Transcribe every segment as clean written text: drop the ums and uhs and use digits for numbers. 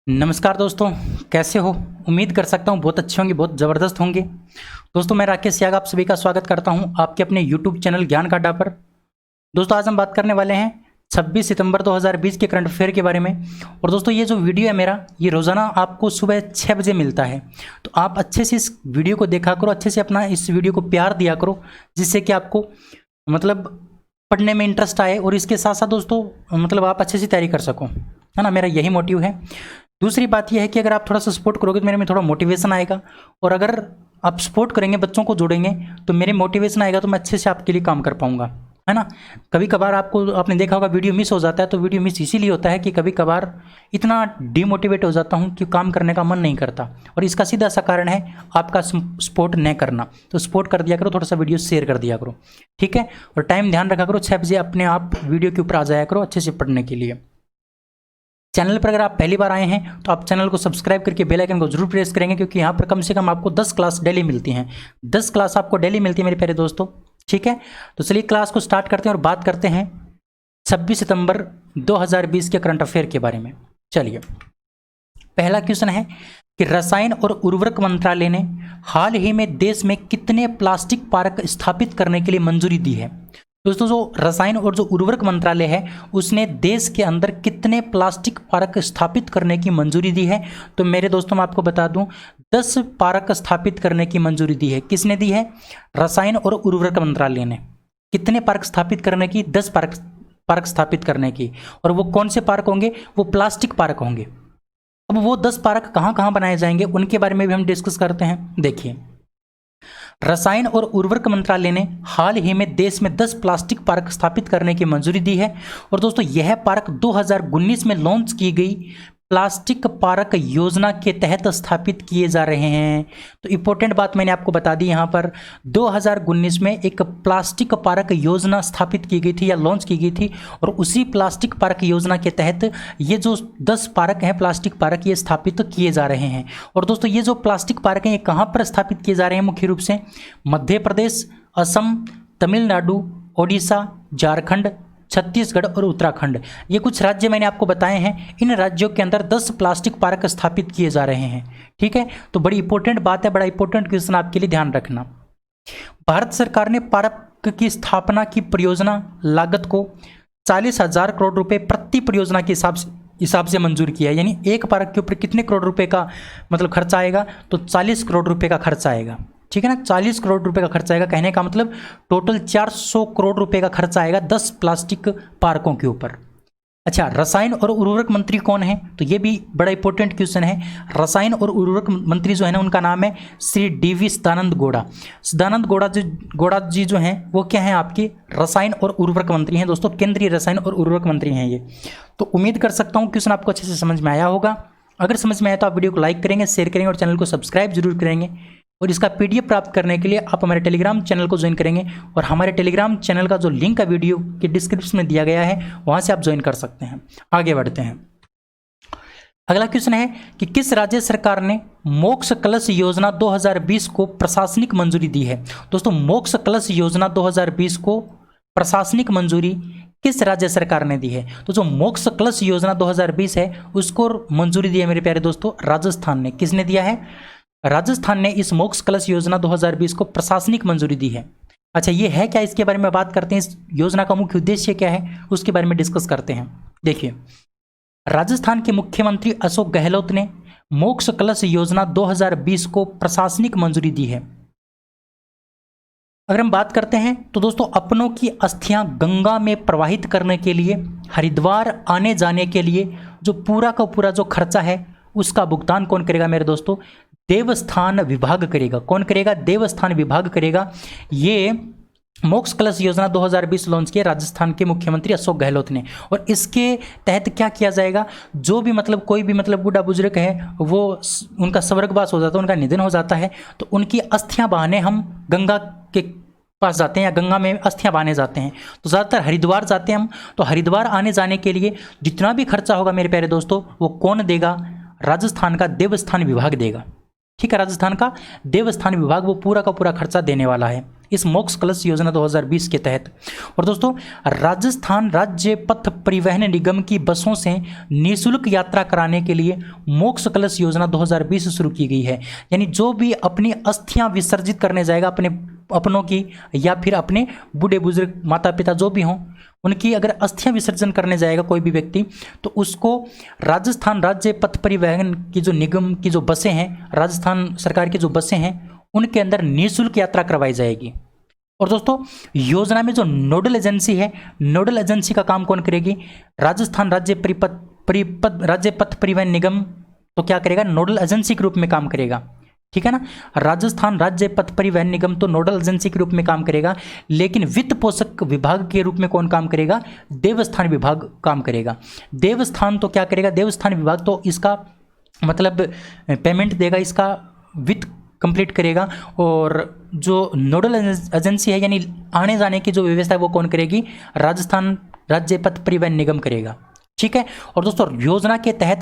नमस्कार दोस्तों, कैसे हो। उम्मीद कर सकता हूँ बहुत अच्छे होंगे, बहुत ज़बरदस्त होंगे। दोस्तों मैं राकेश याग आप सभी का स्वागत करता हूँ आपके अपने YouTube चैनल ज्ञान का अड्डा पर। दोस्तों आज हम बात करने वाले हैं 26 सितंबर 2020 के करंट अफेयर के बारे में। और दोस्तों ये जो वीडियो है मेरा, ये रोज़ाना आपको सुबह 6 बजे मिलता है। तो आप अच्छे से इस वीडियो को देखा करो, अच्छे से अपना इस वीडियो को प्यार दिया करो, जिससे कि आपको मतलब पढ़ने में इंटरेस्ट आए और इसके साथ साथ दोस्तों मतलब आप अच्छे से तैयारी कर सको, है ना। मेरा यही मोटिव है। दूसरी बात यह है कि अगर आप थोड़ा सा सपोर्ट करोगे तो मेरे में थोड़ा मोटिवेशन आएगा, और अगर आप सपोर्ट करेंगे, बच्चों को जोड़ेंगे, तो मेरे मोटिवेशन आएगा, तो मैं अच्छे से आपके लिए काम कर पाऊंगा, है ना। कभी कभार आपने देखा होगा वीडियो मिस हो जाता है, तो वीडियो मिस इसीलिए होता है कि कभी कभार इतना डिमोटिवेट हो जाता हूँ कि काम करने का मन नहीं करता, और इसका सीधा सा कारण है आपका सपोर्ट नहीं करना। तो सपोर्ट कर दिया करो, थोड़ा सा वीडियो शेयर कर दिया करो, ठीक है। और टाइम ध्यान रखा करो, 6 बजे अपने आप वीडियो के ऊपर आ जाया करो अच्छे से पढ़ने के लिए। चैनल पर अगर आप पहली बार आए हैं तो आप चैनल को सब्सक्राइब करके बेल आइकन को जरूर प्रेस करेंगे, क्योंकि यहाँ पर कम से कम आपको 10 क्लास डेली मिलती हैं। 10 क्लास आपको डेली मिलती है मेरे प्यारे दोस्तों, ठीक है। तो चलिए क्लास को स्टार्ट करते हैं और बात करते हैं 26 सितंबर 2020 के करंट अफेयर के बारे में। चलिए, पहला क्वेश्चन है कि रसायन और उर्वरक मंत्रालय ने हाल ही में देश में कितने प्लास्टिक पार्क स्थापित करने के लिए मंजूरी दी है। दोस्तों जो रसायन और जो उर्वरक मंत्रालय है उसने देश के अंदर कितने प्लास्टिक पार्क स्थापित करने की मंजूरी दी है। तो मेरे दोस्तों मैं आपको बता दूं, 10 पार्क स्थापित करने की मंजूरी दी है। किसने दी है? रसायन और उर्वरक मंत्रालय ने। कितने पार्क स्थापित करने की? 10 पार्क स्थापित करने की। और वो कौन से पार्क होंगे? वो प्लास्टिक पार्क होंगे। अब वो 10 पार्क कहाँ कहाँ बनाए जाएंगे उनके बारे में भी हम डिस्कस करते हैं। देखिए, रसायन और उर्वरक मंत्रालय ने हाल ही में देश में 10 प्लास्टिक पार्क स्थापित करने की मंजूरी दी है। और दोस्तों यह पार्क 2019 में लॉन्च की गई प्लास्टिक पार्क योजना के तहत स्थापित किए जा रहे हैं। तो इंपॉर्टेंट बात मैंने आपको बता दी यहाँ पर, 2019 में एक प्लास्टिक पार्क योजना स्थापित की गई थी या लॉन्च की गई थी, और उसी प्लास्टिक पार्क योजना के तहत ये जो 10 पार्क हैं प्लास्टिक पार्क, ये स्थापित किए जा रहे हैं। और दोस्तों ये जो प्लास्टिक पार्क हैं ये कहाँ पर स्थापित किए जा रहे हैं? मुख्य रूप से मध्य प्रदेश, असम, तमिलनाडु, ओडिशा, झारखंड, छत्तीसगढ़ और उत्तराखंड, ये कुछ राज्य मैंने आपको बताए हैं। इन राज्यों के अंदर 10 प्लास्टिक पार्क स्थापित किए जा रहे हैं, ठीक है। तो बड़ी इंपॉर्टेंट बात है, बड़ा इंपॉर्टेंट क्वेश्चन आपके लिए, ध्यान रखना। भारत सरकार ने पार्क की स्थापना की परियोजना लागत को 40,000 करोड़ रुपए प्रति परियोजना के हिसाब से मंजूर किया है। यानी एक पार्क के ऊपर कितने करोड़ रुपए का मतलब खर्चा आएगा? तो 40 करोड़ रुपए का खर्चा आएगा, ठीक है ना। 40 करोड़ रुपए का खर्चा आएगा, कहने का मतलब टोटल 400 करोड़ रुपए का खर्चा आएगा 10 प्लास्टिक पार्कों के ऊपर। अच्छा, रसायन और उर्वरक मंत्री कौन है? तो ये भी बड़ा इंपॉर्टेंट क्वेश्चन है। रसायन और उर्वरक मंत्री जो है ना, उनका नाम है श्री DV सदानंद गौड़ा। सदानंद गौड़ा जी जो हैं वो क्या हैं? आपके रसायन और उर्वरक मंत्री हैं दोस्तों, केंद्रीय रसायन और उर्वरक मंत्री हैं ये। तो उम्मीद कर सकता हूँ क्वेश्चन आपको अच्छे से समझ में आया होगा। अगर समझ में आया तो आप वीडियो को लाइक करेंगे, शेयर करेंगे और चैनल को सब्सक्राइब जरूर करेंगे। और इसका PDF प्राप्त करने के लिए आप हमारे टेलीग्राम चैनल को ज्वाइन करेंगे, और हमारे टेलीग्राम चैनल का जो लिंक है वीडियो के डिस्क्रिप्शन में दिया गया है, वहां से आप ज्वाइन कर सकते हैं। आगे बढ़ते हैं। अगला क्वेश्चन है कि किस राज्य सरकार ने मोक्ष कलश योजना 2020 को प्रशासनिक मंजूरी दी है। दोस्तों मोक्ष कलश योजना 2020 को प्रशासनिक मंजूरी किस राज्य सरकार ने दी है? तो जो मोक्ष कलश योजना 2020 है उसको मंजूरी दी है मेरे प्यारे दोस्तों राजस्थान ने। किसने दिया है? राजस्थान ने इस मोक्ष कलश योजना 2020 को प्रशासनिक मंजूरी दी है। अच्छा, ये है क्या? इसके बारे में बात करते हैं। इस योजना का मुख्य उद्देश्य क्या है उसके बारे में डिस्कस करते हैं। देखिए, राजस्थान के मुख्यमंत्री अशोक गहलोत ने मोक्ष कलश योजना 2020 को प्रशासनिक मंजूरी दी है। अगर हम बात करते हैं तो दोस्तों अपनों की अस्थियां गंगा में प्रवाहित करने के लिए हरिद्वार आने जाने के लिए जो पूरा का पूरा जो खर्चा है उसका भुगतान कौन करेगा मेरे दोस्तों? देवस्थान विभाग करेगा। कौन करेगा? देवस्थान विभाग करेगा। ये मोक्ष कलश योजना 2020 लॉन्च किया राजस्थान के मुख्यमंत्री अशोक गहलोत ने। और इसके तहत क्या किया जाएगा? जो भी मतलब कोई भी मतलब बूढ़ा बुजुर्ग है, वो उनका स्वर्गवास हो जाता है, उनका निधन हो जाता है, तो उनकी अस्थियां बहाने हम गंगा के पास जाते हैं या गंगा में अस्थियां बहाने जाते हैं। तो ज़्यादातर हरिद्वार जाते हैं हम। तो हरिद्वार आने जाने के लिए जितना भी खर्चा होगा मेरे प्यारे दोस्तों, वो कौन देगा? राजस्थान का देवस्थान विभाग देगा, ठीक है। राजस्थान का देवस्थान विभाग वो पूरा का पूरा खर्चा देने वाला है। इस मोक्ष कलश योजना 2020 के तहत। और दोस्तों राजस्थान राज्य पथ परिवहन निगम की बसों से निःशुल्क यात्रा कराने के लिए मोक्ष कलश योजना 2020 शुरू की गई है। यानी जो भी अपनी अस्थियां विसर्जित करने जाएगा, अपनों की या फिर अपने बूढ़े बुजुर्ग माता पिता जो भी हों, उनकी अगर अस्थियां विसर्जन करने जाएगा कोई भी व्यक्ति, तो उसको राजस्थान राज्य पथ परिवहन की जो निगम की जो बसें हैं, राजस्थान सरकार की जो बसें हैं, उनके अंदर निःशुल्क यात्रा करवाई जाएगी। और दोस्तों योजना में जो नोडल एजेंसी है, नोडल एजेंसी का काम कौन करेगी? राजस्थान राज्य पथ परिवहन निगम तो क्या करेगा? नोडल एजेंसी के रूप में काम करेगा, ठीक है ना। राजस्थान राज्य पथ परिवहन निगम तो नोडल एजेंसी के रूप में काम करेगा, लेकिन वित्त पोषक विभाग के रूप में कौन काम करेगा? देवस्थान विभाग काम करेगा। देवस्थान तो क्या करेगा? देवस्थान विभाग तो इसका मतलब पेमेंट देगा, इसका वित्त कंप्लीट करेगा, और जो नोडल एजेंसी है यानी आने जाने की जो व्यवस्था है वो कौन करेगी? राजस्थान राज्य पथ परिवहन निगम करेगा, ठीक है। और दोस्तों योजना के तहत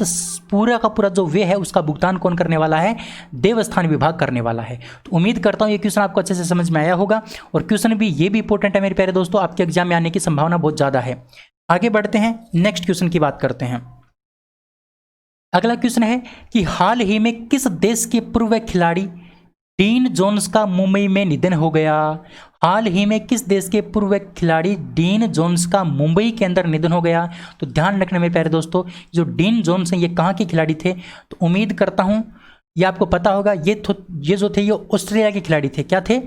पूरा का पूरा जो वे है उसका भुगतान कौन करने वाला है? देवस्थान विभाग करने वाला है। तो उम्मीद करता हूं ये क्वेश्चन आपको अच्छे से समझ में आया होगा, और क्वेश्चन भी ये भी इंपॉर्टेंट है मेरे प्यारे दोस्तों, आपके एग्जाम में आने की संभावना बहुत ज़्यादा है। आगे बढ़ते हैं, नेक्स्ट क्वेश्चन की बात करते हैं। अगला क्वेश्चन है कि हाल ही में किस देश के पूर्व खिलाड़ी डीन जोन्स का मुंबई में निधन हो गया? हाल ही में किस देश के पूर्व खिलाड़ी डीन जोन्स का मुंबई के अंदर निधन हो गया? तो ध्यान रखना मेरे प्यारे दोस्तों, जो डीन जोन्स हैं ये कहाँ के खिलाड़ी थे? तो उम्मीद करता हूँ ये आपको पता होगा। ये जो थे ये ऑस्ट्रेलिया के खिलाड़ी थे। क्या थे?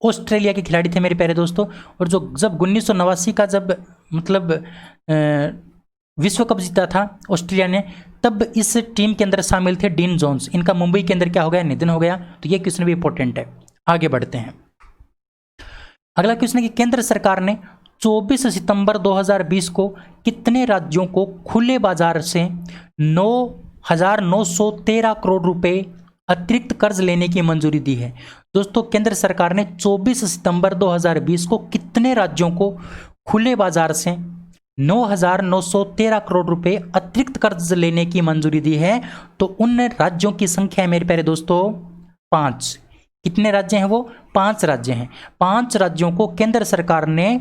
ऑस्ट्रेलिया के खिलाड़ी थे मेरे प्यारे दोस्तों। और जो जब 1989 का जब मतलब विश्व कप जीता था ऑस्ट्रेलिया ने, तब इस टीम के अंदर शामिल थे डीन जोन्स। इनका मुंबई के अंदर क्या हो गया? निधन हो गया। तो ये क्वेश्चन भी इंपॉर्टेंट है। आगे बढ़ते हैं। अगला क्वेश्चन है कि केंद्र सरकार ने 24 सितंबर 2020 को कितने राज्यों को खुले बाजार से 9,913 करोड़ रुपए अतिरिक्त कर्ज लेने की मंजूरी दी है? दोस्तों केंद्र सरकार ने 24 सितंबर 2020 को कितने राज्यों को खुले बाजार से 9,913 करोड़ रुपए अतिरिक्त कर्ज लेने की मंजूरी दी है? तो उन राज्यों की संख्या है मेरे प्यारे दोस्तों 5। कितने राज्य हैं वो? 5 राज्य हैं। 5 राज्यों को केंद्र सरकार ने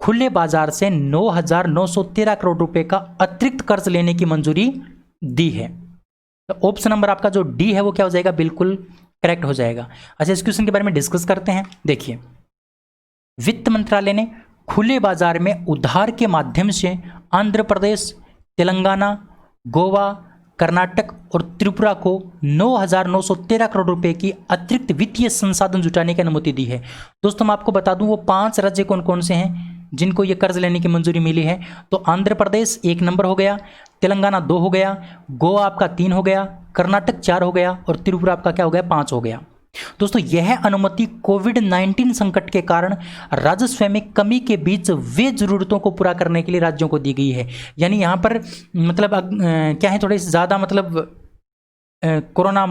खुले बाजार से 9,913 करोड़ रुपए का अतिरिक्त कर्ज लेने की मंजूरी दी है। तो ऑप्शन नंबर आपका जो डी है वो क्या हो जाएगा? बिल्कुल करेक्ट हो जाएगा। अच्छा इस क्वेश्चन के बारे में डिस्कस करते हैं। देखिए, वित्त मंत्रालय ने खुले बाजार में उधार के माध्यम से आंध्र प्रदेश, तेलंगाना, गोवा, कर्नाटक और त्रिपुरा को 9,913 करोड़ रुपए की अतिरिक्त वित्तीय संसाधन जुटाने की अनुमति दी है। दोस्तों मैं आपको बता दूं वो 5 राज्य कौन कौन से हैं जिनको ये कर्ज लेने की मंजूरी मिली है। तो आंध्र प्रदेश 1 नंबर हो गया, तेलंगाना 2 हो गया, गोवा आपका 3 हो गया, कर्नाटक 4 हो गया और त्रिपुरा आपका क्या हो गया? 5 हो गया। दोस्तों यह अनुमति कोविड-19 संकट के कारण राजस्व में कमी के बीच वे जरूरतों को पूरा करने के लिए राज्यों को दी गई है। यानी यहाँ पर मतलब क्या है, थोड़े ज़्यादा मतलब कोरोना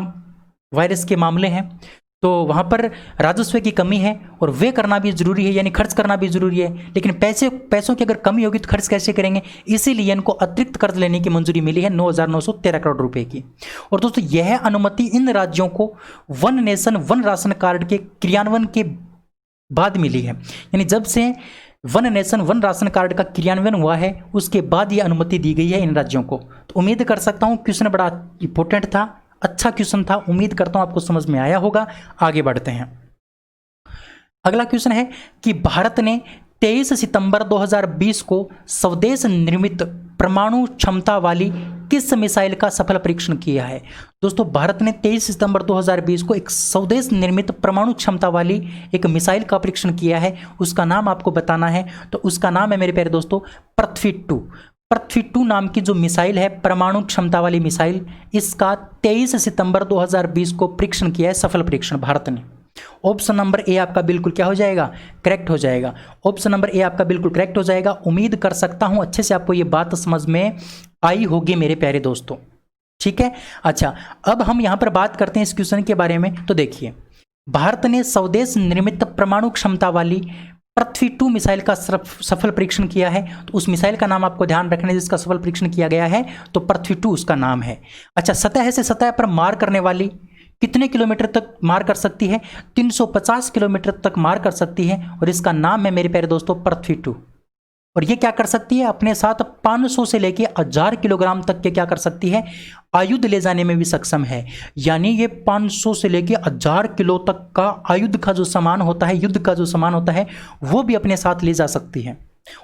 वायरस के मामले हैं तो वहाँ पर राजस्व की कमी है और वे करना भी ज़रूरी है, यानी खर्च करना भी ज़रूरी है। लेकिन पैसों की अगर कमी होगी तो खर्च कैसे करेंगे? इसीलिए इनको अतिरिक्त कर्ज लेने की मंजूरी मिली है 9,913 करोड़ रुपए की। और दोस्तों यह अनुमति इन राज्यों को one nation one ration card के क्रियान्वयन के बाद मिली है। यानी जब से one nation one ration card का क्रियान्वयन हुआ है उसके बाद ये अनुमति दी गई है इन राज्यों को। तो उम्मीद कर सकता हूँ क्वेश्चन बड़ा इंपॉर्टेंट था, अच्छा क्वेश्चन था, उम्मीद करता हूं आपको समझ में आया होगा। आगे बढ़ते हैं। अगला क्वेश्चन है कि भारत ने 23 सितंबर 2020 को स्वदेश निर्मित परमाणु क्षमता वाली किस मिसाइल का सफल परीक्षण किया है? दोस्तों भारत ने 23 सितंबर 2020 को एक स्वदेश निर्मित परमाणु क्षमता वाली एक मिसाइल का परीक्षण किया है। उसका नाम आपको बताना है। तो उसका नाम है मेरे प्यारे दोस्तों पृथ्वी-2। पृथ्वी-2 नाम की जो मिसाइल है, परमाणु क्षमता वाली मिसाइल, इसका 23 सितंबर 2020 को परीक्षण किया है, सफल परीक्षण भारत ने। ऑप्शन नंबर ए आपका बिल्कुल क्या हो जाएगा? करेक्ट हो जाएगा। ऑप्शन नंबर ए आपका बिल्कुल करेक्ट हो जाएगा। उम्मीद कर सकता हूं अच्छे से आपको ये बात समझ में आई होगी मेरे प्यारे दोस्तों, ठीक है। अच्छा अब हम यहां पर बात करते हैं इस क्वेश्चन के बारे में। तो देखिए, भारत ने स्वदेश निर्मित परमाणु क्षमता वाली पृथ्वी-2 मिसाइल का सफल परीक्षण किया है। तो उस मिसाइल का नाम आपको ध्यान रखना है जिसका सफल परीक्षण किया गया है, तो पृथ्वी-2 उसका नाम है। अच्छा, सतह से सतह पर मार करने वाली कितने किलोमीटर तक मार कर सकती है? 350 किलोमीटर तक मार कर सकती है। और इसका नाम है मेरे प्यारे दोस्तों पृथ्वी 2। और ये क्या कर सकती है? अपने साथ 500 से लेके 1000 किलोग्राम तक के क्या कर सकती है? आयुध ले जाने में भी सक्षम है। यानी ये 500 से लेके 1000 किलो तक का आयुध का जो सामान होता है, युद्ध का जो सामान होता है, वो भी अपने साथ ले जा सकती है।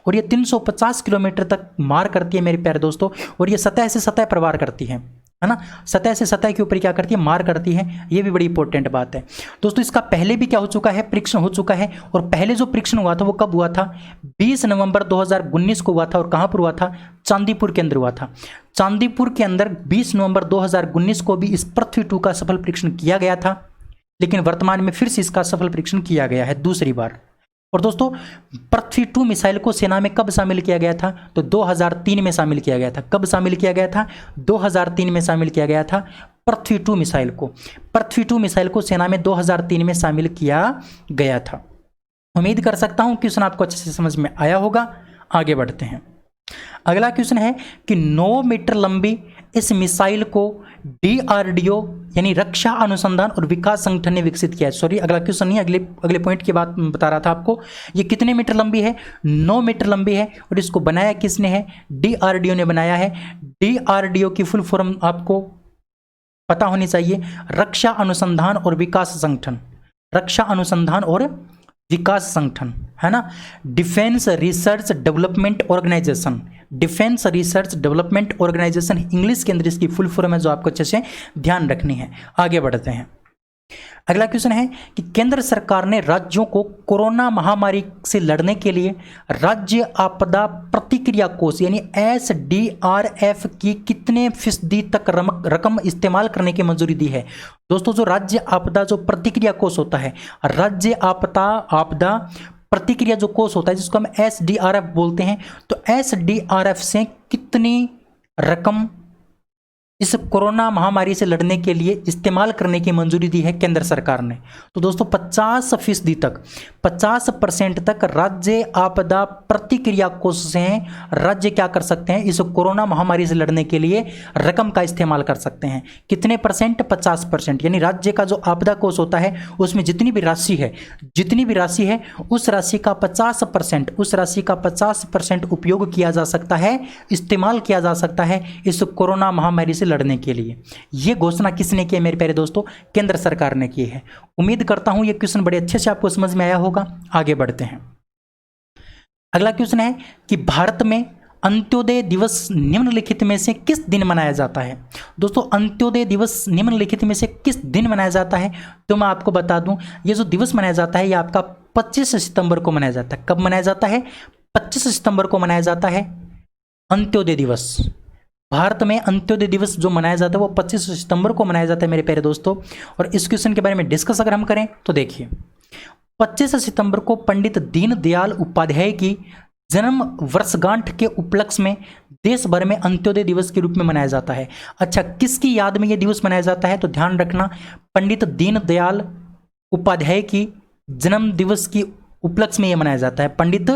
और ये 350 किलोमीटर तक मार करती है मेरे प्यारे दोस्तों। और ये सतह से सतह प्रवार करती है ना, सतह से सतह के ऊपर क्या करती है? मार करती है। ये भी बड़ी इंपॉर्टेंट बात है दोस्तों। इसका पहले भी क्या हो चुका है? परीक्षण हो चुका है। और पहले जो परीक्षण हुआ था वो कब हुआ था? 20 नवंबर 2019 को हुआ था। और कहां पर हुआ था? चांदीपुर के अंदर हुआ था। चांदीपुर के अंदर 20 नवंबर 2019 को भी इस पृथ्वी 2 का सफल परीक्षण किया गया था। लेकिन वर्तमान में फिर से इसका सफल परीक्षण किया गया है दूसरी बार। और दोस्तों पृथ्वी 2 मिसाइल को सेना में कब शामिल किया गया था? तो 2003 में शामिल किया गया था। कब शामिल किया गया था? 2003 में शामिल किया गया था पृथ्वी 2 मिसाइल को। पृथ्वी 2 मिसाइल को सेना में 2003 में शामिल किया गया था। उम्मीद कर सकता हूं क्वेश्चन आपको अच्छे से समझ में आया होगा। आगे बढ़ते हैं। अगला क्वेश्चन है कि 9 मीटर लंबी इस मिसाइल को DRDO यानी रक्षा अनुसंधान और विकास संगठन ने विकसित किया है। सॉरी, अगला क्वेश्चन नहीं, अगले पॉइंट की बात बता रहा था आपको। ये कितने मीटर लंबी है? 9 मीटर लंबी है। और इसको बनाया किसने है? DRDO ने बनाया है। DRDO की फुल फॉर्म आपको पता होनी चाहिए, रक्षा अनुसंधान और विकास संगठन। रक्षा अनुसंधान और विकास संगठन, है ना। Defence research development organisation. Defence research development organisation English के अंदर इसकी फुल फॉर्म है, जो आपको अच्छे से ध्यान रखनी है। आगे बढ़ते हैं। अगला क्वेश्चन है कि केंद्र सरकार ने राज्यों को कोरोना महामारी से लड़ने के लिए राज्य आपदा प्रतिक्रिया कोष यानी SDRF की कितने फीसदी तक रकम इस्तेमाल करने की मंजूरी दी है? दोस्तों जो राज्य आपदा जो प्रतिक्रिया कोष होता है, राज्य आपदा प्रतिक्रिया जो कोष होता है जिसको हम SDRF बोलते हैं, तो SDRF से कितनी रकम इस कोरोना महामारी से लड़ने के लिए इस्तेमाल करने की मंजूरी दी है केंद्र सरकार ने? तो दोस्तों 50% तक, 50% तक राज्य आपदा प्रतिक्रिया कोष से राज्य क्या कर सकते हैं? इस कोरोना महामारी से लड़ने के लिए रकम का इस्तेमाल कर सकते हैं। कितने परसेंट? 50%। यानी राज्य का जो आपदा कोष होता है उसमें जितनी भी राशि है उस राशि का 50% उपयोग किया जा सकता है, इस्तेमाल किया जा सकता है इस कोरोना महामारी से लड़ने के लिए। यह घोषणा किसने की है मेरे प्यारे दोस्तों? केंद्र सरकार ने की है। उम्मीद करता हूं यह क्वेश्चन बड़े अच्छे से आपको समझ में आया होगा। आगे बढ़ते हैं। अगला क्वेश्चन है कि भारत में अंत्योदय दिवस निम्नलिखित में से किस दिन मनाया जाता है? दोस्तों अंत्योदय दिवस निम्नलिखित में से किस दिन मनाया जाता है? तो मैं आपको बता दूं, यह जो दिवस मनाया जाता है यह आपका 25 सितंबर को मनाया जाता है। कब मनाया जाता है? 25 सितंबर को मनाया जाता है अंत्योदय दिवस। भारत में अंत्योदय दिवस जो मनाया जाता है वो 25 सितंबर को मनाया जाता है मेरे प्यारे दोस्तों। और इस क्वेश्चन के बारे में डिस्कस अगर हम करें तो देखिए, 25 सितंबर को पंडित दीनदयाल उपाध्याय की जन्म वर्षगांठ के उपलक्ष्य में देश भर में अंत्योदय दिवस के रूप में मनाया जाता है। अच्छा, किसकी याद में यह दिवस मनाया जाता है? तो ध्यान रखना, पंडित दीनदयाल उपाध्याय की जन्म दिवस की उपलक्ष्य में यह मनाया जाता है। पंडित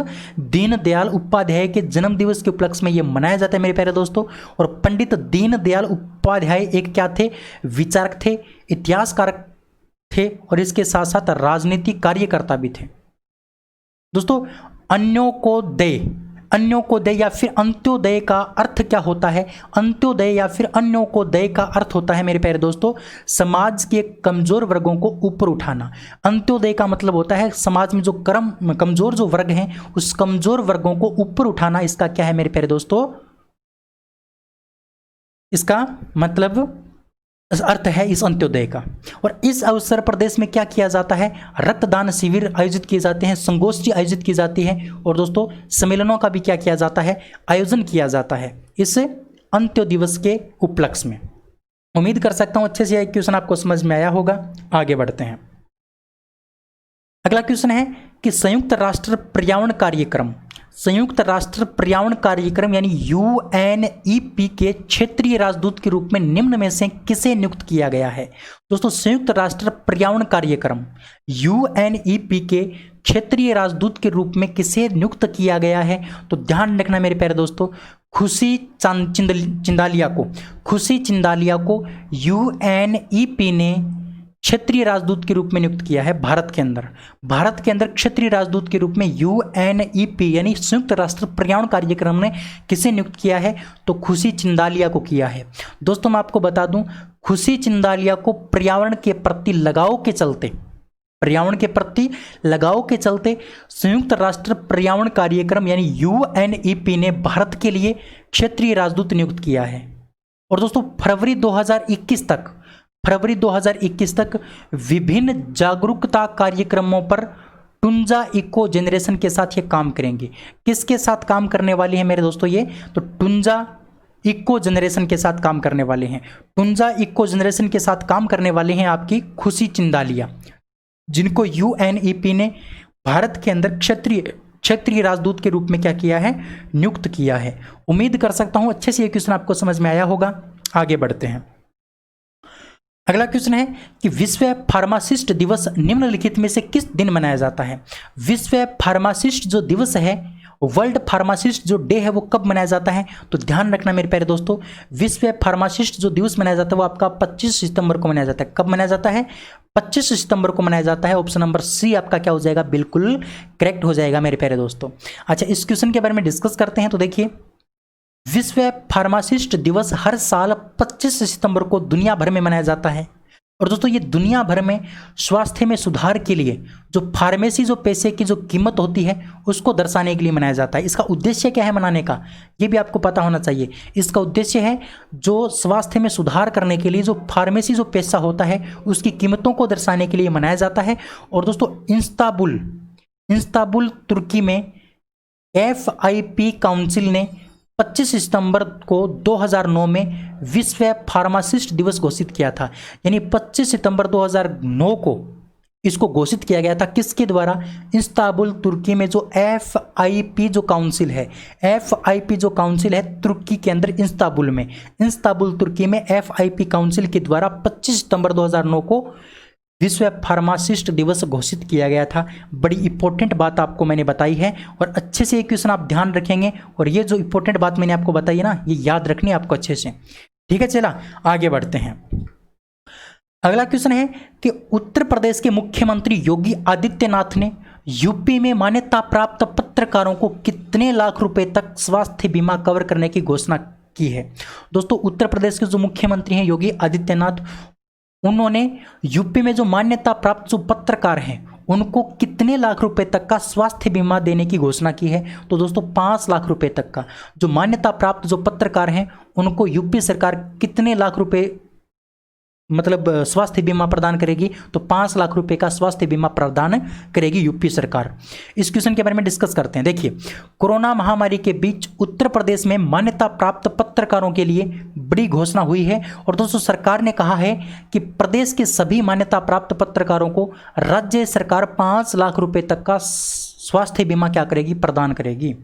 दीनदयाल उपाध्याय के जन्म दिवस के उपलक्ष्य में यह मनाया जाता है मेरे प्यारे दोस्तों। और पंडित दीनदयाल उपाध्याय एक क्या थे? विचारक थे, इतिहासकारक थे और इसके साथ साथ राजनीतिक कार्यकर्ता भी थे। दोस्तों अन्योदय या फिर अंत्योदय का अर्थ क्या होता है? अंत्योदय या फिर अन्योदय का अर्थ होता है मेरे प्यारे दोस्तों समाज के कमजोर वर्गों को ऊपर उठाना। अंत्योदय का मतलब होता है समाज में जो कमजोर जो वर्ग हैं उस कमजोर वर्गों को ऊपर उठाना। इसका क्या है मेरे प्यारे दोस्तों? इसका मतलब अर्थ है इस अंत्योदय का। और इस अवसर पर देश में क्या किया जाता है? रक्तदान शिविर आयोजित किए जाते हैं, संगोष्ठी आयोजित की जाती है और दोस्तों सम्मेलनों का भी क्या किया जाता है? आयोजन किया जाता है इस अंत्योदय दिवस के उपलक्ष्य में। उम्मीद कर सकता हूं अच्छे से यह क्वेश्चन आपको समझ में आया होगा। आगे बढ़ते हैं। अगला क्वेश्चन है कि संयुक्त राष्ट्र पर्यावरण कार्यक्रम यानी UNEP के क्षेत्रीय राजदूत के रूप में निम्न में से किसे नियुक्त किया गया है? दोस्तों संयुक्त राष्ट्र पर्यावरण कार्यक्रम UNEP के क्षेत्रीय राजदूत के रूप में किसे नियुक्त किया गया है? तो ध्यान रखना मेरे प्यारे दोस्तों, खुशी चिंदालिया को UNEP ने क्षेत्रीय राजदूत के रूप में नियुक्त किया है भारत के अंदर क्षेत्रीय राजदूत के रूप में UNEP यानी संयुक्त राष्ट्र पर्यावरण कार्यक्रम ने किसे नियुक्त किया है? तो खुशी चिंदालिया को किया है। दोस्तों मैं आपको बता दूं, खुशी चिंदालिया को पर्यावरण के प्रति लगाव के चलते संयुक्त राष्ट्र पर्यावरण कार्यक्रम यानी UNEP ने भारत के लिए क्षेत्रीय राजदूत नियुक्त किया है। और दोस्तों फरवरी 2021 तक विभिन्न जागरूकता कार्यक्रमों पर टुंजा इको जनरेशन के साथ ये काम करेंगे। किसके साथ काम करने वाली है मेरे दोस्तों? ये तो टुंजा इको जनरेशन के साथ काम करने वाले हैं। टुंजा इको जनरेशन के साथ काम करने वाले हैं आपकी खुशी चिंदालिया, जिनको UNEP ने भारत के अंदर क्षेत्रीय राजदूत के रूप में क्या किया है? नियुक्त किया है। उम्मीद कर सकता हूं अच्छे से ये क्वेश्चन आपको समझ में आया होगा। आगे बढ़ते हैं। अगला क्वेश्चन है कि विश्व फार्मासिस्ट दिवस निम्नलिखित में से किस दिन मनाया जाता है? विश्व फार्मासिस्ट जो दिवस है, वर्ल्ड फार्मासिस्ट जो डे है, वो कब मनाया जाता है? तो ध्यान रखना मेरे प्यारे दोस्तों, विश्व फार्मासिस्ट जो दिवस मनाया जाता है वो आपका 25 सितंबर को मनाया जाता है। कब मनाया जाता है? 25 सितंबर को मनाया जाता है। ऑप्शन नंबर सी आपका क्या हो जाएगा? बिल्कुल करेक्ट हो जाएगा मेरे प्यारे दोस्तों। अच्छा, इस क्वेश्चन के बारे में डिस्कस करते हैं। तो देखिए, विश्व फार्मासिस्ट दिवस हर साल 25 सितंबर को दुनिया भर में मनाया जाता है। और दोस्तों ये दुनिया भर में स्वास्थ्य में सुधार के लिए जो फार्मेसी जो पैसे की जो कीमत होती है उसको दर्शाने के लिए मनाया जाता है। इसका उद्देश्य क्या है मनाने का, ये भी आपको पता होना चाहिए। इसका उद्देश्य है जो स्वास्थ्य में सुधार करने के लिए जो फार्मेसी जो पैसा होता है उसकी कीमतों को दर्शाने के लिए मनाया जाता है। और दोस्तों इस्तांबुल तुर्की में FIP काउंसिल ने 25 सितंबर को 2009 में विश्व फार्मासिस्ट दिवस घोषित किया था। यानी 25 सितंबर 2009 को इसको घोषित किया गया था। किसके द्वारा? इस्तांबुल तुर्की में जो FIP जो काउंसिल है, FIP जो काउंसिल है तुर्की के अंदर इस्तांबुल तुर्की में FIP काउंसिल के द्वारा 25 सितंबर 2009 को विश्व फार्मासिस्ट दिवस घोषित किया गया था। बड़ी इंपॉर्टेंट बात आपको मैंने बताई है और अच्छे से ये क्वेश्चन आप ध्यान रखेंगे। और ये जो इंपॉर्टेंट बात मैंने आपको बताई है ना, ये याद रखनी है आपको अच्छे से। ठीक है, चला आगे बढ़ते हैं। अगला क्वेश्चन है कि उत्तर प्रदेश के मुख्यमंत्री योगी आदित्यनाथ ने यूपी में मान्यता प्राप्त पत्रकारों को कितने लाख रुपए तक स्वास्थ्य बीमा कवर करने की घोषणा की है? दोस्तों उत्तर प्रदेश के जो मुख्यमंत्री हैं योगी आदित्यनाथ, उन्होंने यूपी में जो मान्यता प्राप्त जो पत्रकार हैं उनको कितने लाख रुपए तक का स्वास्थ्य बीमा देने की घोषणा की है? तो दोस्तों 5 लाख रुपए तक का। जो मान्यता प्राप्त जो पत्रकार हैं उनको यूपी सरकार कितने लाख रुपए मतलब स्वास्थ्य बीमा प्रदान करेगी? तो 5 लाख रुपए का स्वास्थ्य बीमा प्रदान करेगी यूपी सरकार। इस क्वेश्चन के बारे में डिस्कस करते हैं। देखिए, कोरोना महामारी के बीच उत्तर प्रदेश में मान्यता प्राप्त पत्रकारों के लिए बड़ी घोषणा हुई है। और दोस्तों सरकार ने कहा है कि प्रदेश के सभी मान्यता प्राप्त पत्रकारों को राज्य सरकार 5 लाख रुपए तक का स्वास्थ्य बीमा क्या करेगी? प्रदान करेगी।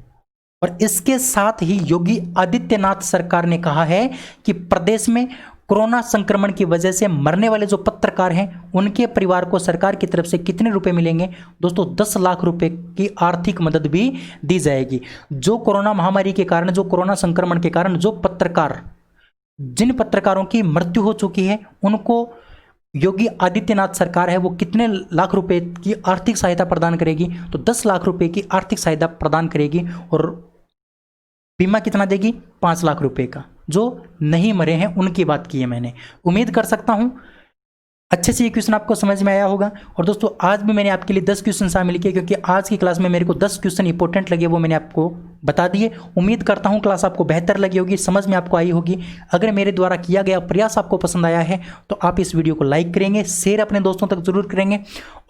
और इसके साथ ही योगी आदित्यनाथ सरकार ने कहा है कि प्रदेश में कोरोना संक्रमण की वजह से मरने वाले जो पत्रकार हैं उनके परिवार को सरकार की तरफ से कितने रुपए मिलेंगे? दोस्तों 10 लाख रुपए की आर्थिक मदद भी दी जाएगी। जो कोरोना महामारी के कारण, जो कोरोना संक्रमण के कारण जिन पत्रकारों की मृत्यु हो चुकी है उनको योगी आदित्यनाथ सरकार है वो कितने लाख रुपए की आर्थिक सहायता प्रदान करेगी? तो 10 लाख रुपए की आर्थिक सहायता प्रदान करेगी। और बीमा कितना देगी? 5 लाख रुपए का। जो नहीं मरे हैं उनकी बात की है मैंने। उम्मीद कर सकता हूं अच्छे से ये क्वेश्चन आपको समझ में आया होगा। और दोस्तों आज भी मैंने आपके लिए 10 क्वेश्चन शामिल किए क्योंकि आज की क्लास में मेरे को 10 क्वेश्चन इंपॉर्टेंट लगे, वो मैंने आपको बता दिए। उम्मीद करता हूं क्लास आपको बेहतर लगी होगी, समझ में आपको आई होगी। अगर मेरे द्वारा किया गया प्रयास आपको पसंद आया है तो आप इस वीडियो को लाइक करेंगे, शेयर अपने दोस्तों तक जरूर करेंगे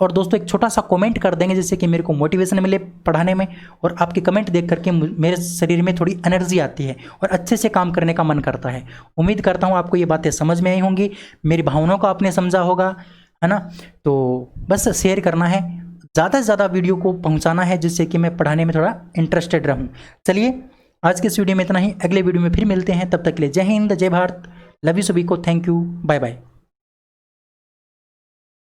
और दोस्तों एक छोटा सा कॉमेंट कर देंगे जिससे कि मेरे को मोटिवेशन मिले पढ़ाने में। और आपके कमेंट देख करके मेरे शरीर में थोड़ी एनर्जी आती है और अच्छे से काम करने का मन करता है। उम्मीद करता हूँ आपको ये बातें समझ में आई होंगी, मेरी भावनाओं को आपने समझा होगा, है ना। तो बस शेयर करना है, ज़्यादा से ज़्यादा वीडियो को पहुंचाना है जिससे कि मैं पढ़ाने में थोड़ा इंटरेस्टेड रहूं। चलिए आज के इस वीडियो में इतना ही, अगले वीडियो में फिर मिलते हैं। तब तक के लिए जय हिंद, जय भारत, लव यू सभी को, थैंक यू, बाय बाय।